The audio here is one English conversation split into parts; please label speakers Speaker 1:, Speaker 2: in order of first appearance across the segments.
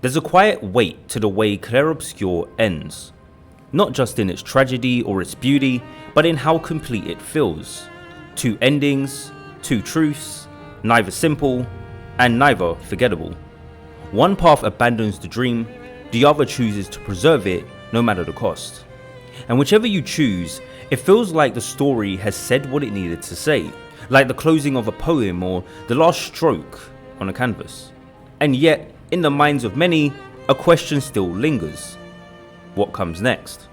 Speaker 1: There's a quiet weight to the way Clair Obscur ends, not just in its tragedy or its beauty, but in how complete it feels. Two endings, two truths, neither simple, and neither forgettable. One path abandons the dream, the other chooses to preserve it no matter the cost. And whichever you choose, it feels like the story has said what it needed to say, like the closing of a poem or the last stroke on a canvas. And yet, in the minds of many, a question still lingers. What comes next?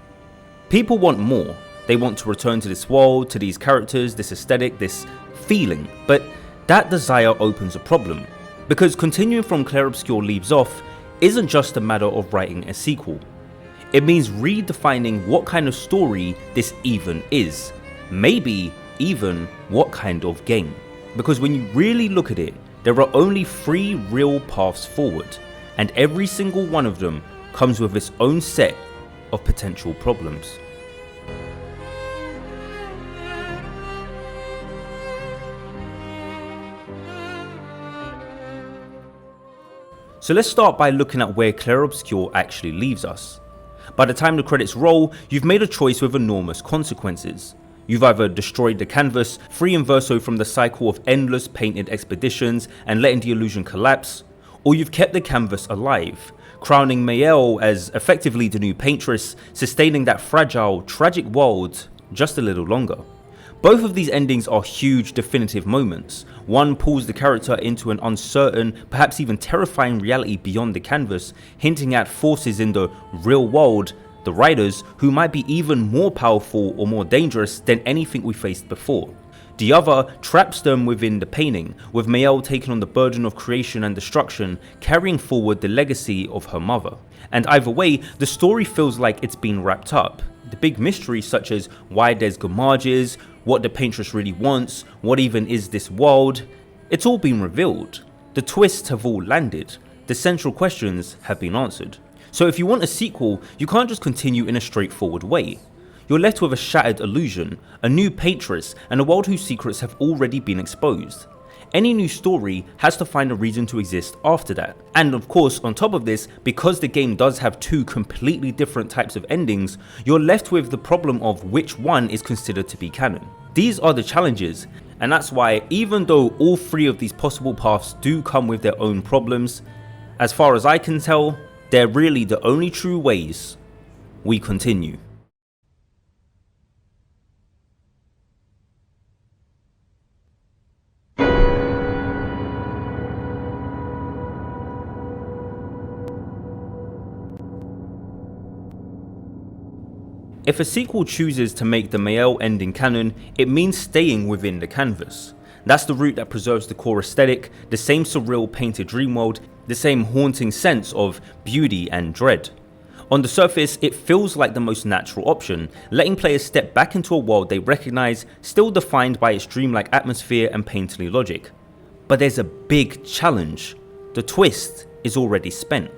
Speaker 1: People want more. They want to return to this world, to these characters, this aesthetic, this feeling. But that desire opens a problem, because continuing from Clair Obscur leaves off isn't just a matter of writing a sequel. It means redefining what kind of story this even is. Maybe even what kind of game. Because when you really look at it, there are only 3 real paths forward, and every single one of them comes with its own set of potential problems. So let's start by looking at where Clair Obscur actually leaves us. By the time the credits roll, you've made a choice with enormous consequences. You've either destroyed the canvas, freeing Verso from the cycle of endless painted expeditions and letting the illusion collapse, or you've kept the canvas alive, crowning Maelle as effectively the new paintress, sustaining that fragile, tragic world just a little longer. Both of these endings are huge, definitive moments. One pulls the character into an uncertain, perhaps even terrifying reality beyond the canvas, hinting at forces in the real world, the writers, who might be even more powerful or more dangerous than anything we faced before. The other traps them within the painting, with Maelle taking on the burden of creation and destruction, carrying forward the legacy of her mother. And either way, the story feels like it's been wrapped up. The big mysteries such as why there's gamages, what the paintress really wants, what even is this world, it's all been revealed. The twists have all landed. The central questions have been answered. So if you want a sequel, you can't just continue in a straightforward way. You're left with a shattered illusion, a new paintress, and a world whose secrets have already been exposed. Any new story has to find a reason to exist after that. And of course, on top of this, because the game does have 2 completely different types of endings, you're left with the problem of which one is considered to be canon. These are the challenges, and that's why even though all 3 of these possible paths do come with their own problems, as far as I can tell, they're really the only true ways we continue. If a sequel chooses to make the Maelle ending canon, it means staying within the canvas. That's the route that preserves the core aesthetic, the same surreal painted dream world, the same haunting sense of beauty and dread. On the surface, it feels like the most natural option, letting players step back into a world they recognize, still defined by its dreamlike atmosphere and painterly logic. But there's a big challenge. The twist is already spent.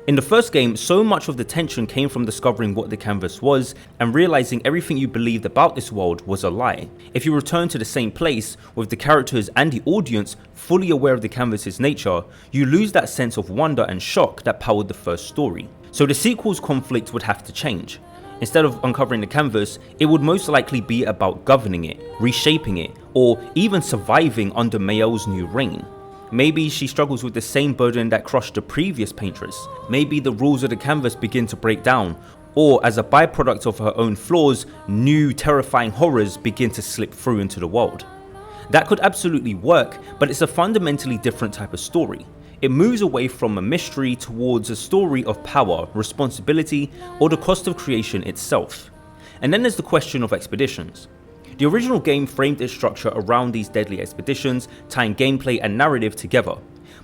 Speaker 1: In the first game, so much of the tension came from discovering what the canvas was and realizing everything you believed about this world was a lie. If you return to the same place, with the characters and the audience fully aware of the canvas's nature, you lose that sense of wonder and shock that powered the first story. So the sequel's conflict would have to change. Instead of uncovering the canvas, it would most likely be about governing it, reshaping it, or even surviving under Maelle's new reign. Maybe she struggles with the same burden that crushed the previous paintress. Maybe the rules of the canvas begin to break down, or as a byproduct of her own flaws, new terrifying horrors begin to slip through into the world. That could absolutely work, but it's a fundamentally different type of story. It moves away from a mystery towards a story of power, responsibility, or the cost of creation itself. And then there's the question of expeditions. The original game framed its structure around these deadly expeditions, tying gameplay and narrative together.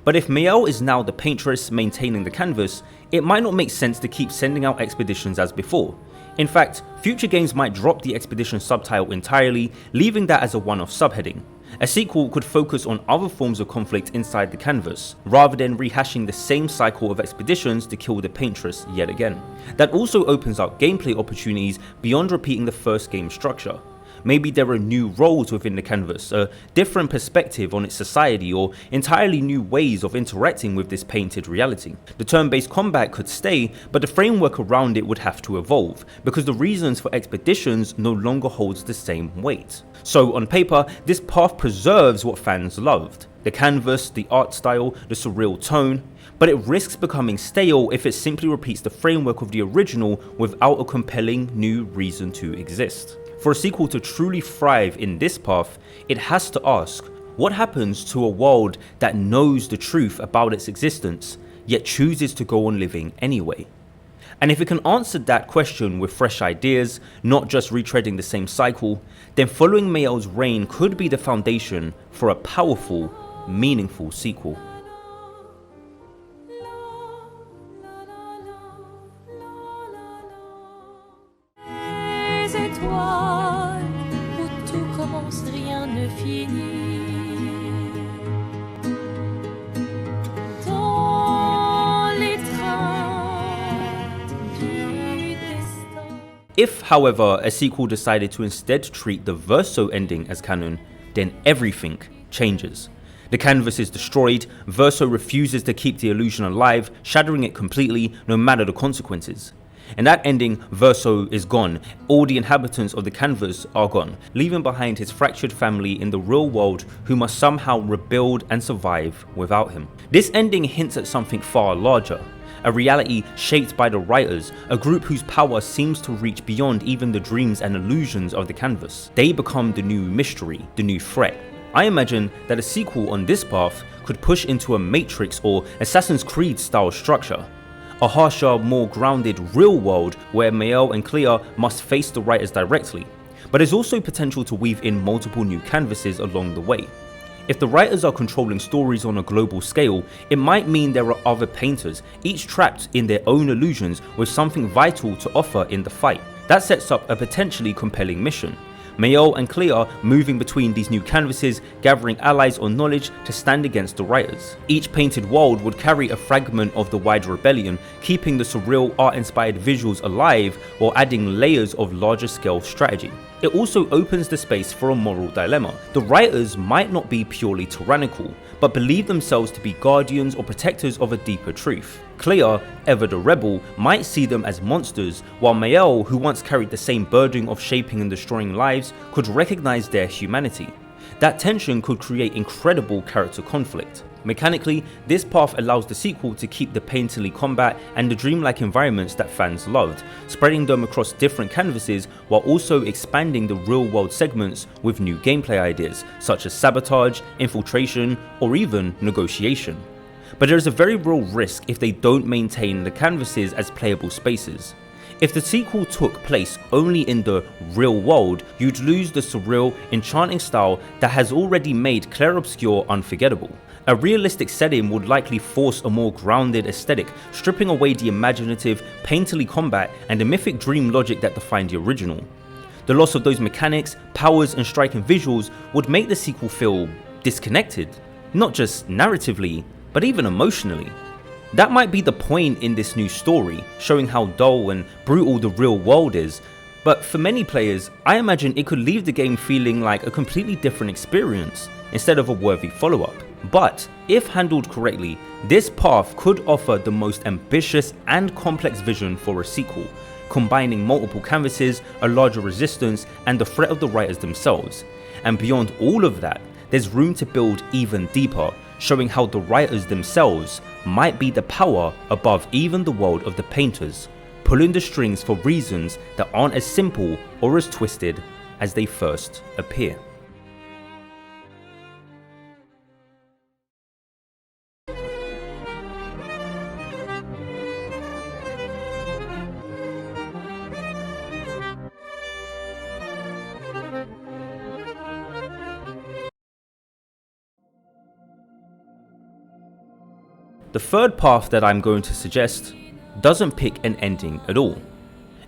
Speaker 1: But if Maelle is now the paintress maintaining the canvas, it might not make sense to keep sending out expeditions as before. In fact, future games might drop the expedition subtitle entirely, leaving that as a one-off subheading. A sequel could focus on other forms of conflict inside the canvas, rather than rehashing the same cycle of expeditions to kill the paintress yet again. That also opens up gameplay opportunities beyond repeating the first game structure. maybe there are new roles within the canvas, a different perspective on its society, or entirely new ways of interacting with this painted reality. The turn-based combat could stay, but the framework around it would have to evolve, because the reasons for expeditions no longer holds the same weight. So on paper, this path preserves what fans loved: the canvas, the art style, the surreal tone, but it risks becoming stale if it simply repeats the framework of the original without a compelling new reason to exist. For a sequel to truly thrive in this path, it has to ask, what happens to a world that knows the truth about its existence, yet chooses to go on living anyway? And if it can answer that question with fresh ideas, not just retreading the same cycle, then following Maelle's reign could be the foundation for a powerful, meaningful sequel.
Speaker 2: Où tout commence, rien ne finit. Dans les trains du destin.
Speaker 1: If, however, a sequel decided to instead treat the Verso ending as canon, then everything changes. The canvas is destroyed, Verso refuses to keep the illusion alive, shattering it completely, no matter the consequences. In that ending, Verso is gone, all the inhabitants of the canvas are gone, leaving behind his fractured family in the real world who must somehow rebuild and survive without him. This ending hints at something far larger, a reality shaped by the writers, a group whose power seems to reach beyond even the dreams and illusions of the canvas. They become the new mystery, the new threat. I imagine that a sequel on this path could push into a Matrix or Assassin's Creed style structure. A harsher, more grounded real world where Maelle and Clair must face the writers directly, but there's also potential to weave in multiple new canvases along the way. If the writers are controlling stories on a global scale, it might mean there are other painters, each trapped in their own illusions with something vital to offer in the fight. That sets up a potentially compelling mission. Maelle and Clair moving between these new canvases, gathering allies or knowledge to stand against the writers. Each painted world would carry a fragment of the wider rebellion, keeping the surreal art-inspired visuals alive while adding layers of larger scale strategy. It also opens the space for a moral dilemma. The writers might not be purely tyrannical, but believe themselves to be guardians or protectors of a deeper truth. Clair, ever the rebel, might see them as monsters, while Maelle, who once carried the same burden of shaping and destroying lives, could recognize their humanity. That tension could create incredible character conflict. Mechanically, this path allows the sequel to keep the painterly combat and the dreamlike environments that fans loved, spreading them across different canvases while also expanding the real-world segments with new gameplay ideas, such as sabotage, infiltration, or even negotiation. But there is a very real risk if they don't maintain the canvases as playable spaces. If the sequel took place only in the real world, you'd lose the surreal, enchanting style that has already made Clair Obscur unforgettable. A realistic setting would likely force a more grounded aesthetic, stripping away the imaginative, painterly combat and the mythic dream logic that defined the original. The loss of those mechanics, powers and striking visuals would make the sequel feel disconnected, not just narratively, but even emotionally. That might be the point in this new story, showing how dull and brutal the real world is, but for many players, I imagine it could leave the game feeling like a completely different experience, instead of a worthy follow-up. But if handled correctly, this path could offer the most ambitious and complex vision for a sequel, combining multiple canvases, a larger resistance, and the threat of the writers themselves. And beyond all of that, there's room to build even deeper, showing how the writers themselves might be the power above even the world of the painters, pulling the strings for reasons that aren't as simple or as twisted as they first appear. The third path that I'm going to suggest doesn't pick an ending at all.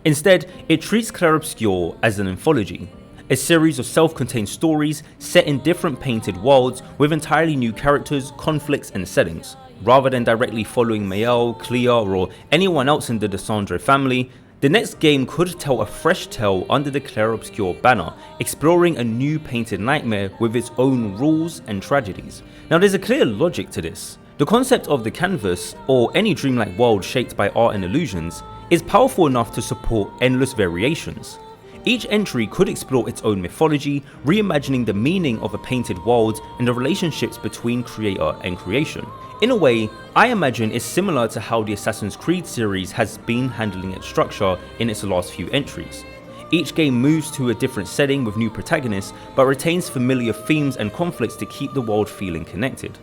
Speaker 1: Instead, it treats Clair Obscur as an anthology, a series of self-contained stories set in different painted worlds with entirely new characters, conflicts and settings. Rather than directly following Maelle, Clair or anyone else in the Descendre family, The next game could tell a fresh tale under the Clair Obscur banner, exploring a new painted nightmare with its own rules and tragedies. Now there's a clear logic to this. The concept of the canvas, or any dreamlike world shaped by art and illusions, is powerful enough to support endless variations. Each entry could explore its own mythology, reimagining the meaning of a painted world and the relationships between creator and creation. In a way, I imagine it's similar to how the Assassin's Creed series has been handling its structure in its last few entries. Each game moves to a different setting with new protagonists, but retains familiar themes and conflicts to keep the world feeling connected.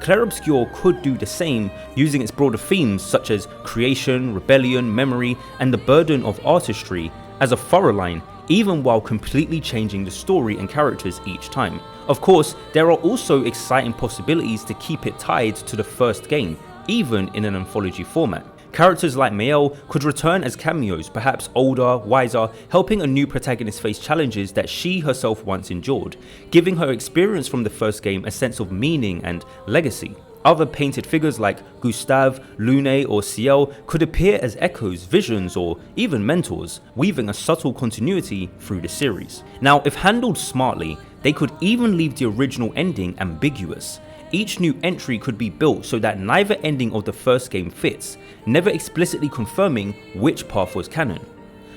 Speaker 1: Clair Obscur could do the same, using its broader themes such as creation, rebellion, memory, and the burden of artistry as a thorough line, even while completely changing the story and characters each time. Of course, there are also exciting possibilities to keep it tied to the first game, even in an anthology format. Characters like Maelle could return as cameos, perhaps older, wiser, helping a new protagonist face challenges that she herself once endured, giving her experience from the first game a sense of meaning and legacy. Other painted figures like Gustave, Lune or Ciel could appear as echoes, visions, or even mentors, weaving a subtle continuity through the series. Now, if handled smartly, they could even leave the original ending ambiguous. Each new entry could be built so that neither ending of the first game fits, never explicitly confirming which path was canon.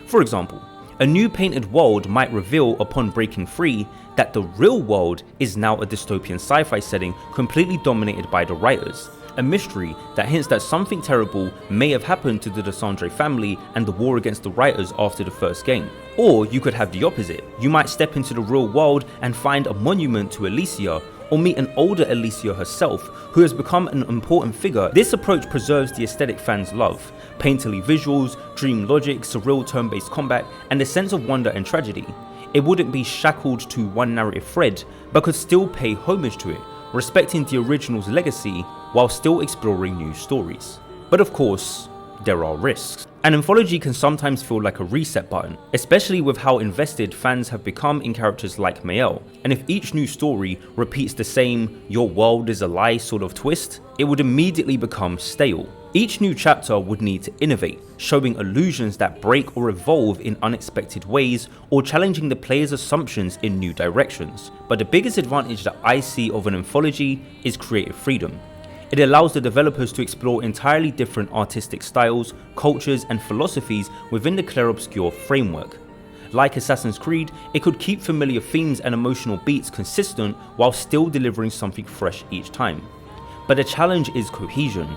Speaker 1: For example, a new painted world might reveal upon breaking free that the real world is now a dystopian sci-fi setting completely dominated by the writers, a mystery that hints that something terrible may have happened to the Desandre family and the war against the writers after the first game. Or you could have the opposite. You might step into the real world and find a monument to Alicia, or meet an older Alicia herself, who has become an important figure. This approach preserves the aesthetic fans love: painterly visuals, dream logic, surreal turn-based combat, and a sense of wonder and tragedy. It wouldn't be shackled to one narrative thread, but could still pay homage to it, respecting the original's legacy while still exploring new stories. But of course, there are risks. An anthology can sometimes feel like a reset button, especially with how invested fans have become in characters like Maelle, and if each new story repeats the same "your world is a lie" sort of twist, it would immediately become stale. Each new chapter would need to innovate, showing illusions that break or evolve in unexpected ways, or challenging the player's assumptions in new directions. But the biggest advantage that I see of an anthology is creative freedom. It allows the developers to explore entirely different artistic styles, cultures, and philosophies within the Clair Obscur framework. Like Assassin's Creed, it could keep familiar themes and emotional beats consistent while still delivering something fresh each time. But the challenge is cohesion.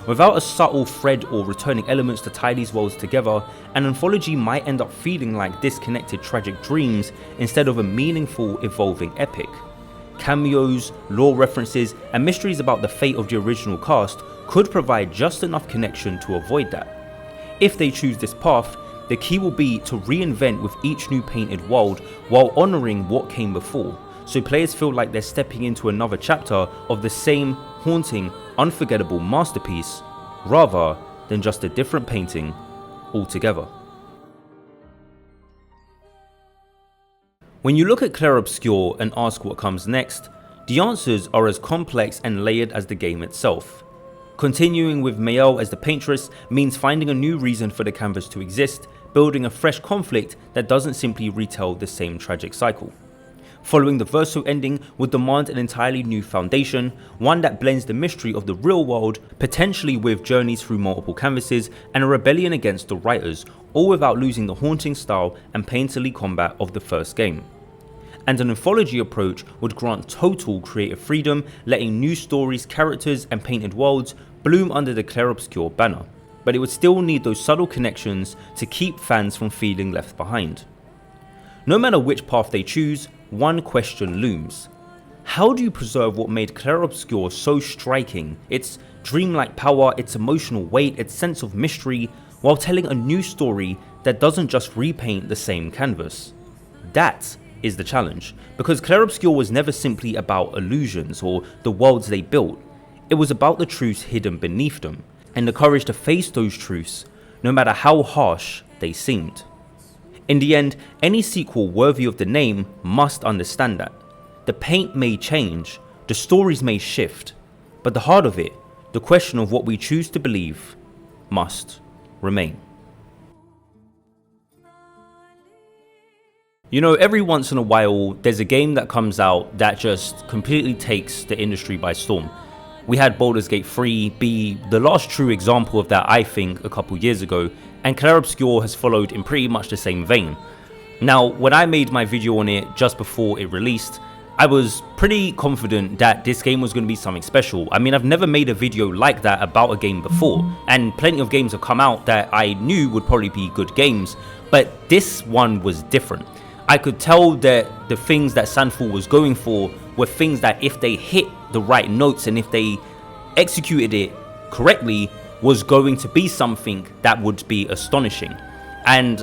Speaker 1: Without a subtle thread or returning elements to tie these worlds together, an anthology might end up feeling like disconnected tragic dreams instead of a meaningful, evolving epic. Cameos, lore references, and mysteries about the fate of the original cast could provide just enough connection to avoid that. If they choose this path, the key will be to reinvent with each new painted world while honouring what came before, so players feel like they're stepping into another chapter of the same haunting, unforgettable masterpiece, rather than just a different painting altogether. When you look at Clair Obscur and ask what comes next, the answers are as complex and layered as the game itself. Continuing with Maelle as the paintress means finding a new reason for the canvas to exist, building a fresh conflict that doesn't simply retell the same tragic cycle. Following the Verso ending would demand an entirely new foundation, one that blends the mystery of the real world, potentially with journeys through multiple canvases and a rebellion against the writers, all without losing the haunting style and painterly combat of the first game. And an anthology approach would grant total creative freedom, letting new stories, characters, and painted worlds bloom under the Clair Obscur banner. But it would still need those subtle connections to keep fans from feeling left behind. No matter which path they choose, one question looms. How do you preserve what made Clair Obscur so striking, its dreamlike power, its emotional weight, its sense of mystery, while telling a new story that doesn't just repaint the same canvas? That is the challenge, because Clair Obscur was never simply about illusions or the worlds they built. It was about the truths hidden beneath them, and the courage to face those truths, no matter how harsh they seemed. In the end, any sequel worthy of the name must understand that. The paint may change, the stories may shift, but the heart of it, the question of what we choose to believe, must remain. You know, every once in a while, there's a game that comes out that just completely takes the industry by storm. We had Baldur's Gate 3 be the last true example of that, I think, a couple years ago, and Clair Obscur has followed in pretty much the same vein. Now, when I made my video on it just before it released, I was pretty confident that this game was going to be something special. I mean, I've never made a video like that about a game before, and plenty of games have come out that I knew would probably be good games, but this one was different. I could tell that the things that Sandfall was going for were things that if they hit the right notes and if they executed it correctly, was going to be something that would be astonishing. And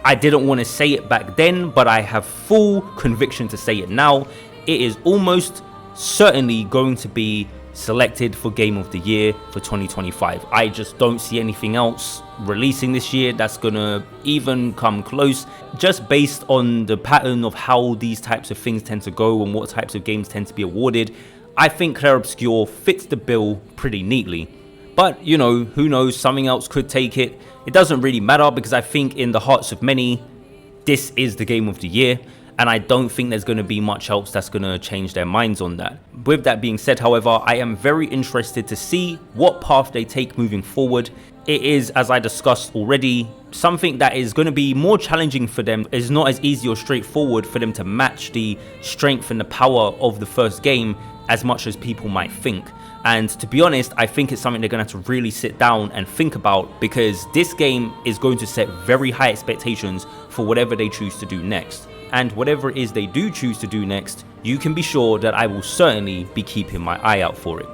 Speaker 1: I didn't want to say it back then, but I have full conviction to say it now. It is almost certainly going to be selected for Game of the Year for 2025. I just don't see anything else releasing this year that's gonna even come close, just based on the pattern of how these types of things tend to go and what types of games tend to be awarded. I think Clair Obscur fits the bill pretty neatly. But, you know, who knows, something else could take it. It doesn't really matter, because I think in the hearts of many, this is the Game of the Year, and I don't think there's going to be much else that's going to change their minds on that. With that being said, however, I am very interested to see what path they take moving forward. It is, as I discussed already, something that is going to be more challenging for them. It's not as easy or straightforward for them to match the strength and the power of the first game as much as people might think. And to be honest, I think it's something they're going to have to really sit down and think about, because this game is going to set very high expectations for whatever they choose to do next. And whatever it is they do choose to do next, you can be sure that I will certainly be keeping my eye out for it.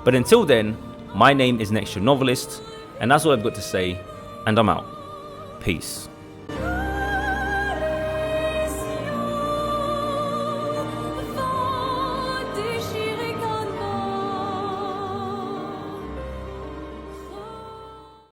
Speaker 1: But until then, my name is Next Year Novelist, and that's all I've got to say, and I'm out. Peace.